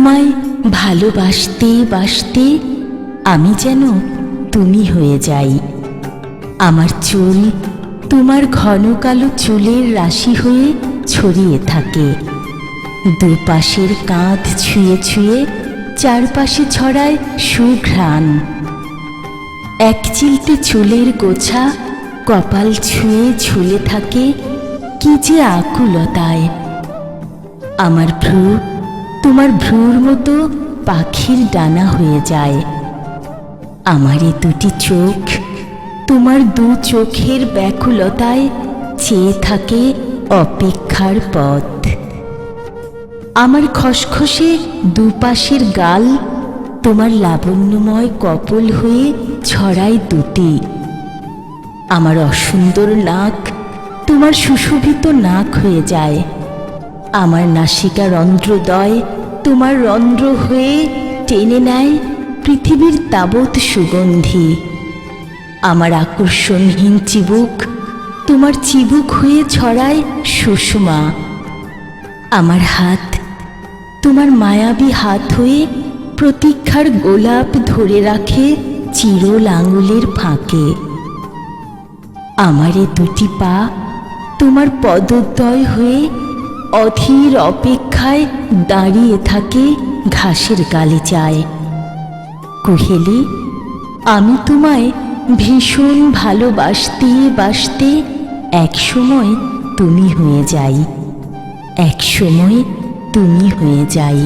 তোমায় ভালোবাসতে বাসতে আমি যেন তুমি হয়ে যাই। আমার চুল তোমার ঘন কালো চুলের রাশি হয়ে ছড়িয়ে থাকে। দুপাশের কাঁধ ছুঁয়ে ছুঁয়ে চারপাশে ছড়ায় সুঘ্রাণ। এক চিলতে চুলের গোছা কপাল ছুঁয়ে ঝুলে থাকে কি যে আকুলতায়। আমার ভ্রু তোমার ভ্রুর মতো পাখির ডানা হয়ে যায়। আমার এ দুটি চোখ তোমার দু চোখের ব্যাকুলতায় চেয়ে থাকে অপেক্ষার পথ। আমার খসখসে দুপাশের গাল তোমার লাবণ্যময় কপোল হয়ে ছড়ায় দুটি। আমার অসুন্দর নাক তোমার সুশোভিত নাক হয়ে যায়। আমার নাসিকা রন্ধ্রদ্বয় তোমার রন্ধ্র হয়ে টেনে নেয় পৃথিবীর তাবৎ সুগন্ধি। আমার আকর্ষণহীন চিবুক তোমার চিবুক হয়ে ছড়ায় সুষমা। আমার হাত তোমার মায়াবী হাত হয়ে প্রতীক্ষার গোলাপ ধরে রাখে চিরল আঙুলের ফাঁকে। আমার এ দুটি পা তোমার পদদ্বয় হয়ে অধীর অপেক্ষায় দাঁড়িয়ে থাকে ঘাসের গালিচায়। কুহেলি, আমি তোমায় ভীষণ ভালোবাসতে বাসতে একসময় তুমি হয়ে যাই, একসময় তুমি হয়ে যাই।